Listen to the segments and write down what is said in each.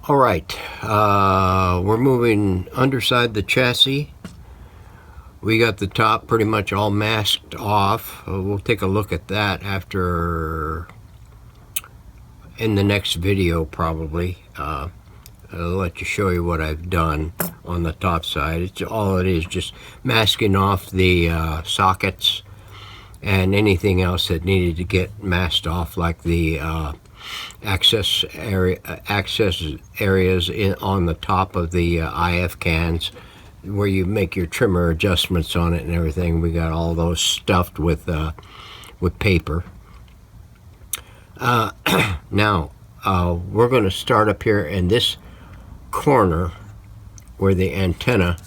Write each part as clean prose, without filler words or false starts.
All right, we're moving underside the chassis. We got the top pretty much all masked off. We'll take a look at that after in the next video probably. I'll let you show you what I've done on the top side. It's all it is, just masking off the sockets and anything else that needed to get masked off, like the access areas on the top of the IF cans, where you make your trimmer adjustments on it and everything. We got all those stuffed with paper. Now we're going to start up here in this corner where the antenna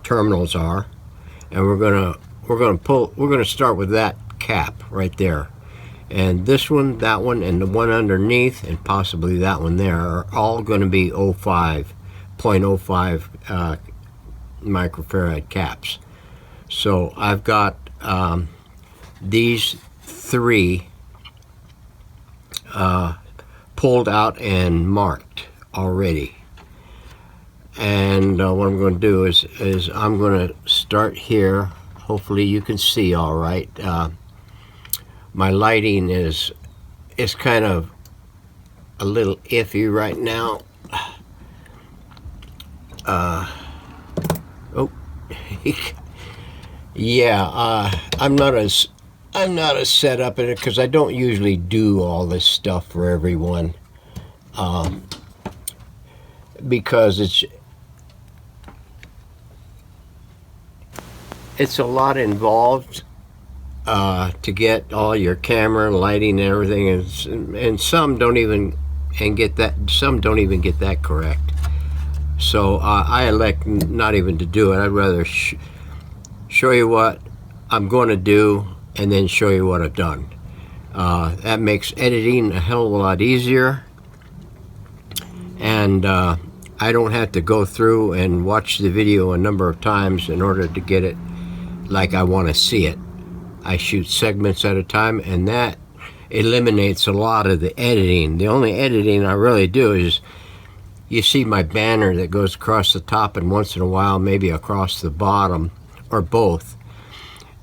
terminals are, and we're going to start with that cap right there. And this one, that one, and the one underneath, and possibly that one there, are all going to be 0.05 microfarad caps. So I've got these three pulled out and marked already. And what I'm going to do is I'm going to start here. Hopefully you can see all right. My lighting is kind of a little iffy right now. Oh, yeah. I'm not as set up in it because I don't usually do all this stuff for everyone. Because it's a lot involved to get all your camera lighting and everything, and some don't even get that correct. So I elect not even to do it. I'd rather show you what I'm going to do and then show you what I've done. That makes editing a hell of a lot easier, and I don't have to go through and watch the video a number of times in order to get it like I want to see it. I shoot segments at a time, and that eliminates a lot of the editing. The only editing I really do is, you see my banner that goes across the top and once in a while maybe across the bottom, or both.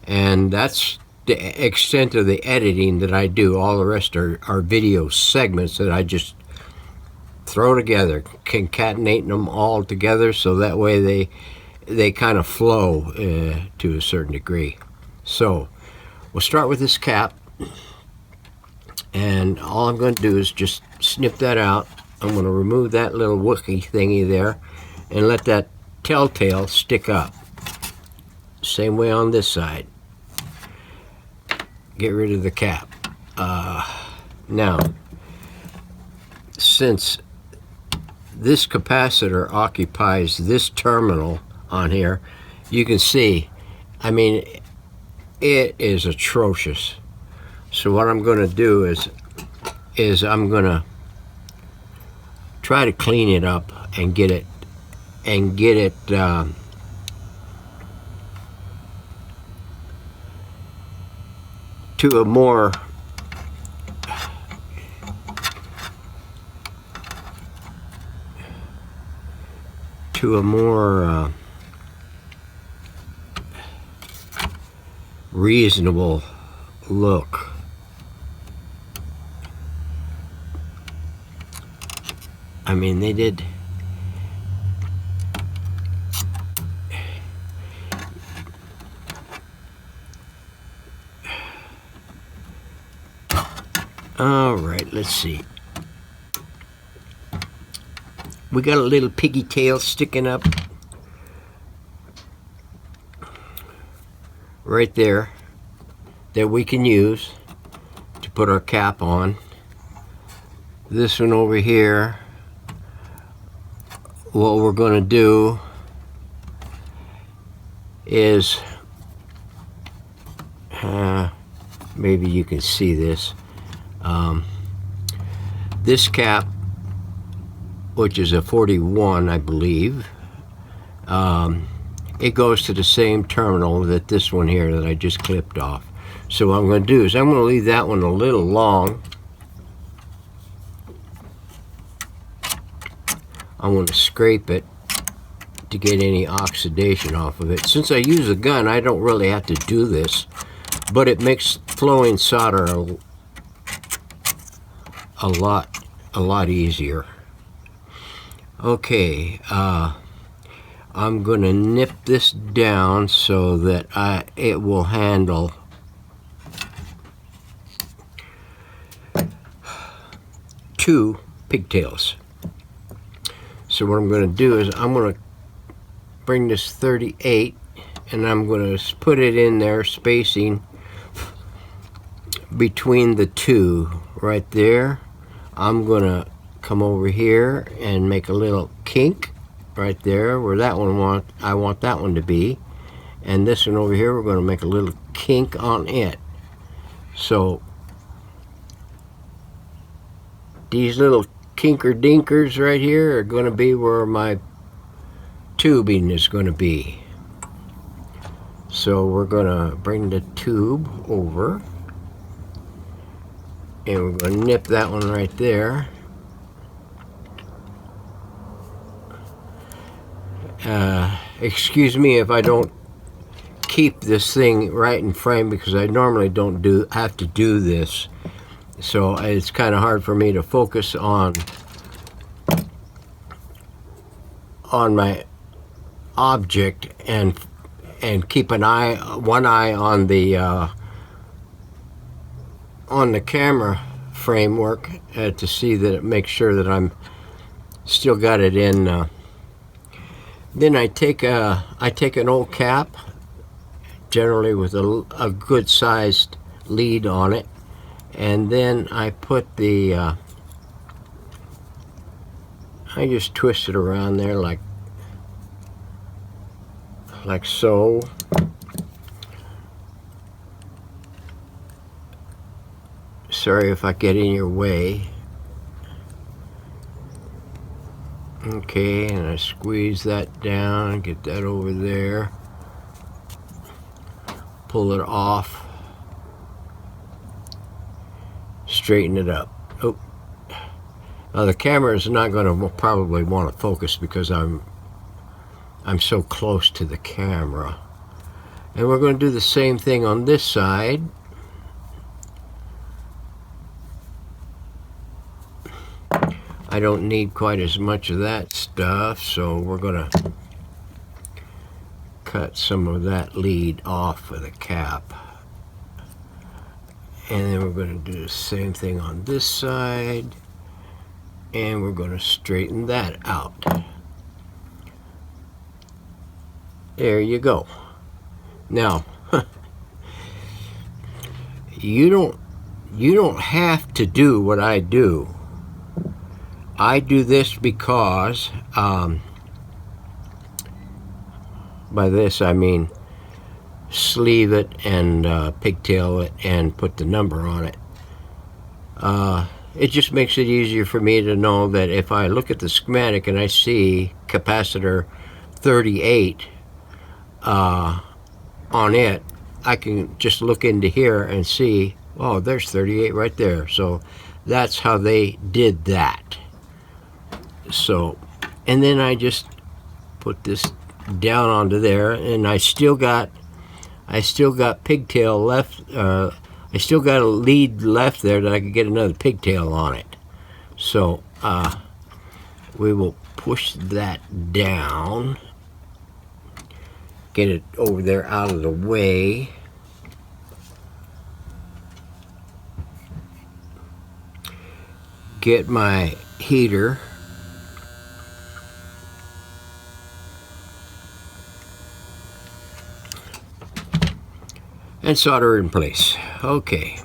And that's the extent of the editing that I do. All the rest are video segments that I just throw together, concatenating them all together so that way they kind of flow to a certain degree. So we'll start with this cap, and all I'm going to do is just snip that out. I'm going to remove that little Wookie thingy there and let that telltale stick up. Same way on this side. Get rid of the cap. Now, since this capacitor occupies this terminal on here, you can see, I mean, it is atrocious. So what I'm going to do is I'm going to try to clean it up and get it to a more reasonable look. I mean, they did. All right, let's see. We got a little piggy tail sticking up right there that we can use to put our cap on. This one over here, what we're going to do is, maybe you can see this. This cap, which is a 41, I believe, it goes to the same terminal that this one here that I just clipped off. So what I'm going to do is I'm going to leave that one a little long, I'm going to scrape it to get any oxidation off of it. Since I use a gun, I don't really have to do this, but it makes flowing solder a lot easier. Okay, I'm going to nip this down so that it will handle two pigtails. So what I'm going to do is I'm going to bring this 38 and I'm going to put it in there, spacing between the two right there. I'm going to come over here and make a little kink right there where that one I want that one to be, and this one over here we're going to make a little kink on it. So these little kinker dinkers right here are going to be where my tubing is going to be. So we're going to bring the tube over and we're going to nip that one right there. Excuse me if I don't keep this thing right in frame, because I normally don't have to do this, so it's kind of hard for me to focus on my object and keep one eye on the camera framework to see that it makes sure that I'm still got it in. Then I take an old cap, generally with a good sized lead on it, and then I put I just twist it around there like so. Sorry if I get in your way. Okay, and I squeeze that down, get that over there, pull it off, straighten it up. Oh, now the camera is not going to probably want to focus because I'm so close to the camera. And we're going to do the same thing on this side. I don't need quite as much of that stuff, so we're going to cut some of that lead off of the cap. And then we're going to do the same thing on this side, and we're going to straighten that out. There you go. Now, you don't have to do what I do. I do this because, by this I mean sleeve it and pigtail it and put the number on it. It just makes it easier for me to know that if I look at the schematic and I see capacitor 38 on it, I can just look into here and see, oh, there's 38 right there. So that's how they did that. So, and then I just put this down onto there, and I still got pigtail left. I still got a lead left there that I could get another pigtail on it. So we will push that down, get it over there out of the way. Get my heater. And solder in place. Okay.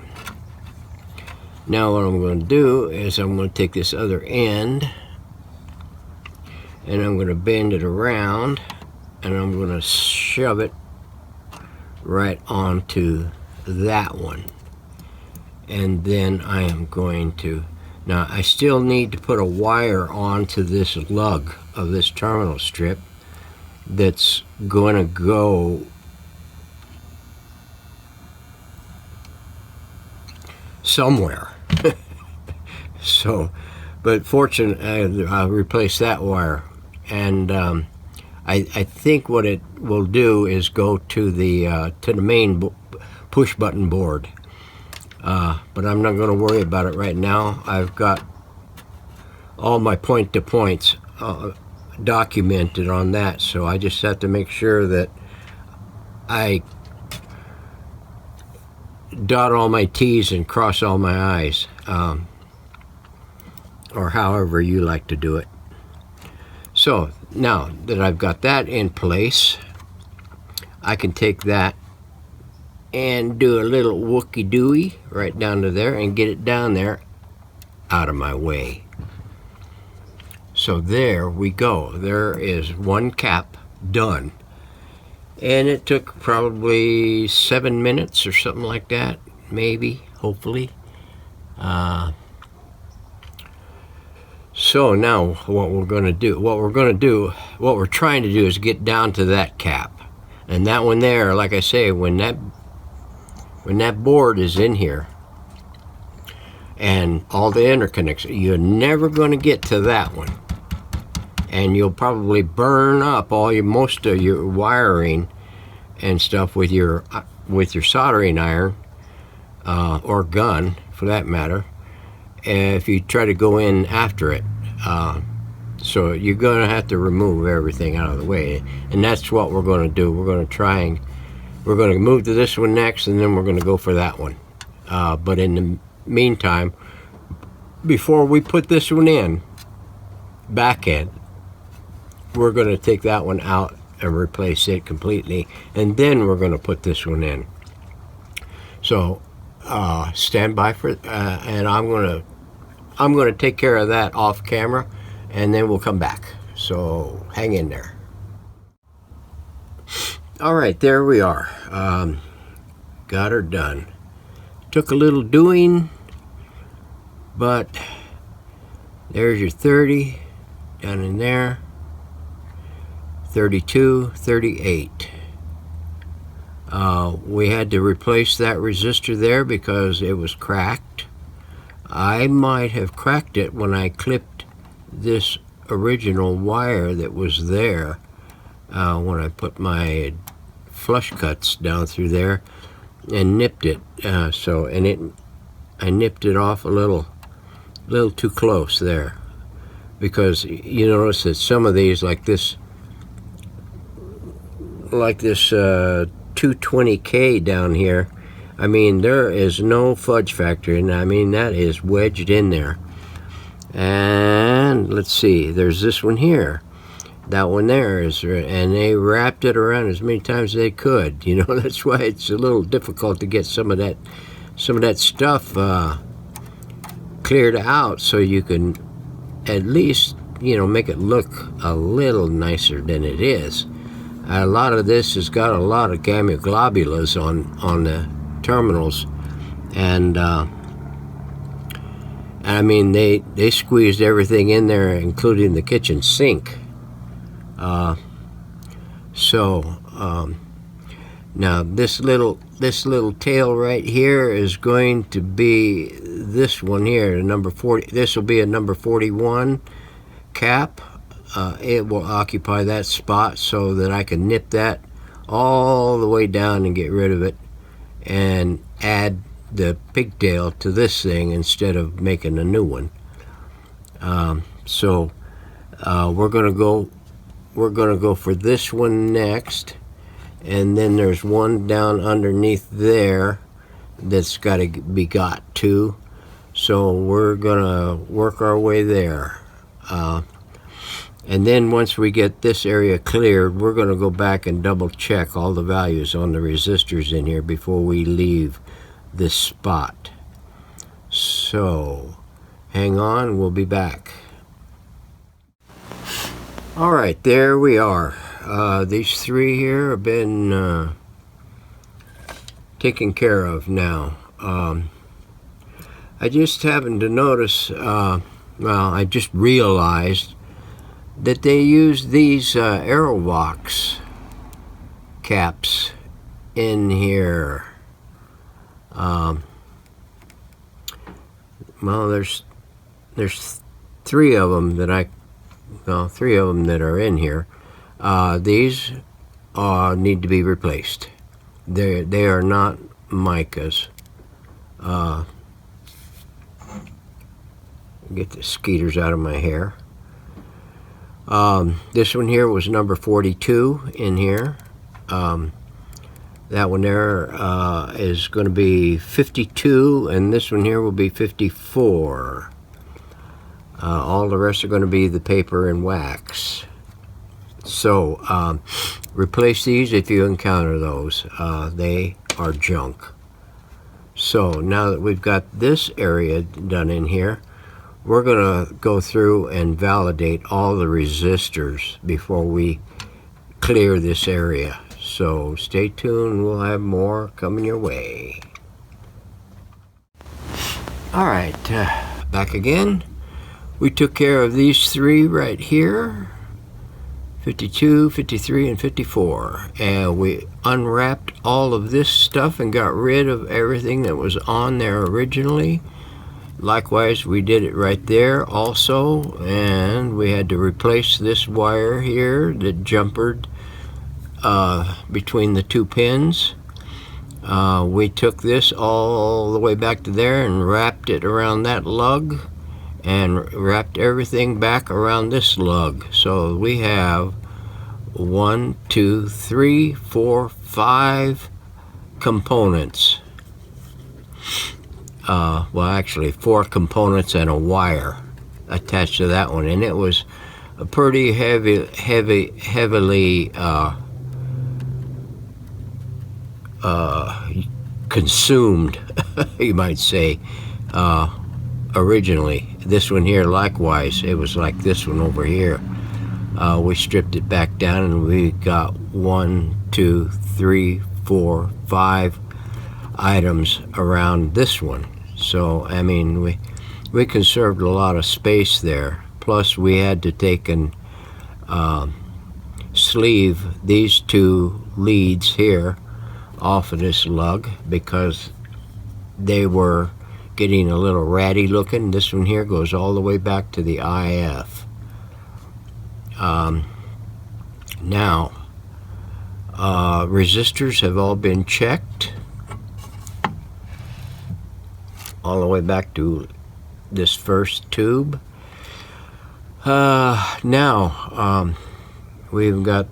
Now what I'm going to do is I'm going to take this other end and I'm going to bend it around and I'm going to shove it right onto that one. And then I am going to, now I still need to put a wire onto this lug of this terminal strip that's going to go somewhere. So But fortunately, I'll replace that wire. And I think what it will do is go to the main push button board. But I'm not going to worry about it right now. I've got all my point-to-points documented on that, so I just have to make sure that I dot all my T's and cross all my I's, or however you like to do it. So now that I've got that in place, I can take that and do a little wookie-dooey right down to there and get it down there out of my way. So there we go. There is one cap done. And it took probably 7 minutes or something like that, maybe, hopefully. So now what we're trying to do is get down to that cap. And that one there, like I say, when that board is in here and all the interconnects, you're never going to get to that one. And you'll probably burn up most of your wiring and stuff with your soldering iron or gun, for that matter, if you try to go in after it. So you're going to have to remove everything out of the way, and that's what we're going to do. We're going to move to this one next, and then we're going to go for that one. But in the meantime, before we put this one in back end, we're going to take that one out and replace it completely, and then we're going to put this one in. So stand by for and I'm going to take care of that off camera, and then we'll come back. So hang in there. All right, there we are. Got her done. Took a little doing, but there's your 30 down in there. 32, 38. We had to replace that resistor there because it was cracked. I might have cracked it when I clipped this original wire that was there when I put my flush cuts down through there and nipped it. I nipped it off a little too close there, because you notice that some of these, like this 220K down here, I mean, there is no fudge factor, and I mean, that is wedged in there. And let's see, there's this one here. That one there is, and they wrapped it around as many times as they could. You know, that's why it's a little difficult to get some of that stuff cleared out, so you can at least, make it look a little nicer than it is. A lot of this has got a lot of gamma globulas on the terminals, and I mean, they squeezed everything in there, including the kitchen sink. Now this little tail right here is going to be this one here, the number 40. This will be a number 41 cap. It will occupy that spot so that I can nip that all the way down and get rid of it and add the pigtail to this thing instead of making a new one. We're gonna go for this one next, and then there's one down underneath there that's got to be got to. So we're gonna work our way there. And then once we get this area cleared, we're going to go back and double check all the values on the resistors in here before we leave this spot. So hang on, we'll be back. All right, there we are. These three here have been taken care of now. I just happened to notice, I just realized that they use these Aerovox caps in here. Well, there's three of them that are in here. These need to be replaced. They are not micas. Get the skeeters out of my hair. This one here was number 42 in here. That one there is going to be 52, and this one here will be 54. All the rest are going to be the paper and wax. So replace these if you encounter those. They are junk. So now that we've got this area done in here, we're going to go through and validate all the resistors before we clear this area. So stay tuned, we'll have more coming your way. Alright, back again. We took care of these three right here, 52, 53, and 54. And we unwrapped all of this stuff and got rid of everything that was on there originally. Likewise, we did it right there also, and we had to replace this wire here that jumpered between the two pins. We took this all the way back to there and wrapped it around that lug and wrapped everything back around this lug. So we have 1, 2, 3, 4, 5 components. Well, actually 4 components and a wire attached to that one, and it was a pretty heavily consumed, you might say, originally. This one here, likewise, it was like this one over here. We stripped it back down, and we got 1, 2, 3, 4, 5 items around this one. So I mean, we conserved a lot of space there. Plus we had to take and sleeve these 2 leads here off of this lug because they were getting a little ratty looking. This one here goes all the way back to the IF. Now resistors have all been checked all the way back to this first tube. Now we've got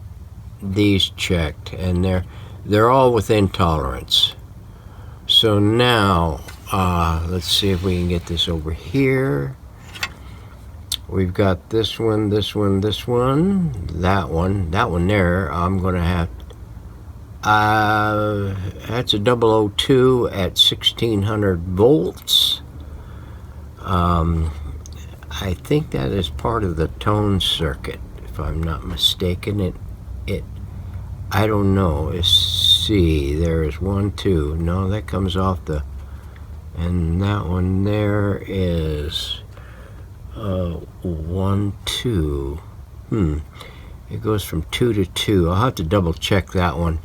these checked, and they're all within tolerance. So now let's see if we can get this over here. We've got this one, this one, this one, that one there. I'm gonna have that's a 002 at 1600 volts. I think that is part of the tone circuit, if I'm not mistaken. I don't know. Let's see. There is 1, 2. No, that comes off the, and that one there is 1, 2. It goes from 2 to 2. I'll have to double check that one.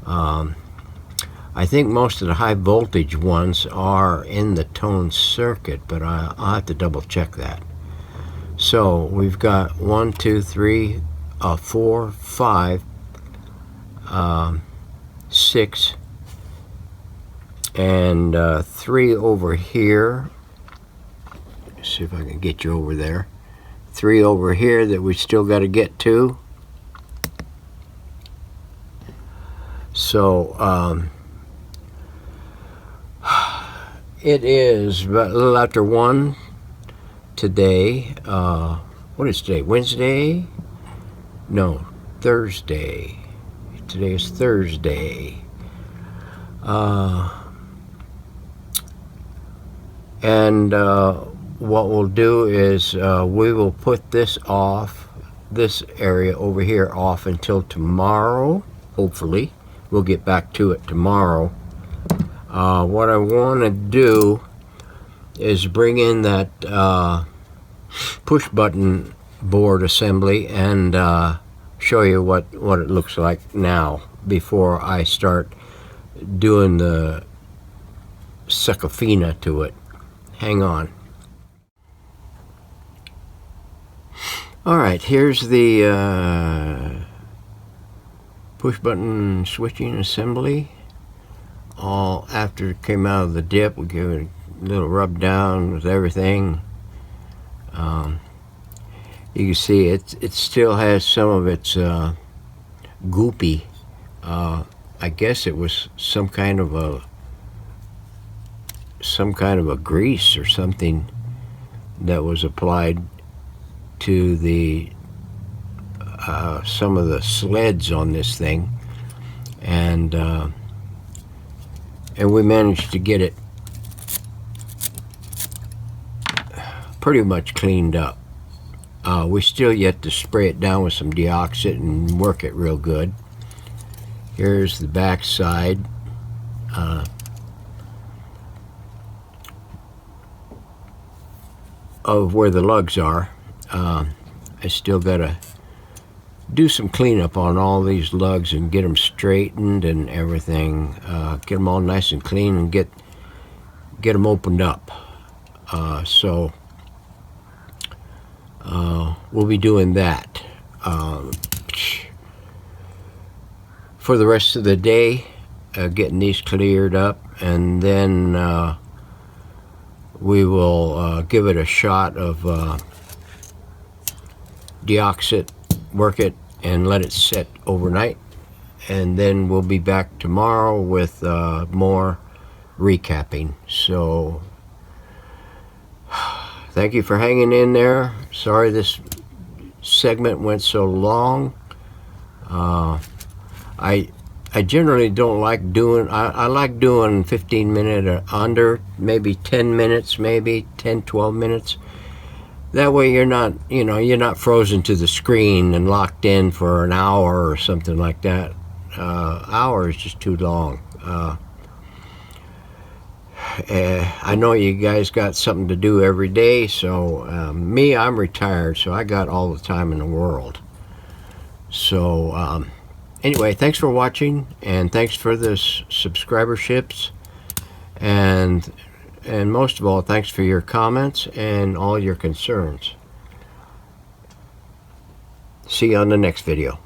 I think most of the high voltage ones are in the tone circuit, but I'll have to double check that. So we've got 1, 2, 3, 4, 5, 6, and 3 over here. Let's see if I can get you over there. 3 over here that we still got to get to. So it is about a little after 1 today. What is today? Wednesday? No, Thursday. Today is Thursday. And what we'll do is we will put this area over here off until tomorrow, hopefully. We'll get back to it tomorrow. What I want to do is bring in that push button board assembly and show you what it looks like now before I start doing the Secafina to it. Hang on. Alright, here's the push button switching assembly. All after it came out of the dip, we give it a little rub down with everything. You can see it still has some of its goopy. I guess it was some kind of a grease or something that was applied to the some of the sleds on this thing, and we managed to get it pretty much cleaned up. We still yet to spray it down with some deoxit and work it real good. Here's the back side. Of where the lugs are. I still gotta do some cleanup on all these lugs and get them straightened and everything. Get them all nice and clean and get them opened up. So we'll be doing that for the rest of the day, getting these cleared up, and then we will give it a shot of deoxit, work it, and let it set overnight, and then we'll be back tomorrow with more recapping. So thank you for hanging in there. Sorry this segment went so long. I generally don't like doing, I like doing 15-minute or under, maybe 10 minutes, maybe 10, 12 minutes. That way you're not, you're not frozen to the screen and locked in for an hour or something like that. Hour is just too long. I know you guys got something to do every day, so me, I'm retired, so I got all the time in the world. So anyway, thanks for watching, and thanks for the subscriberships, and most of all, thanks for your comments and all your concerns. See you on the next video.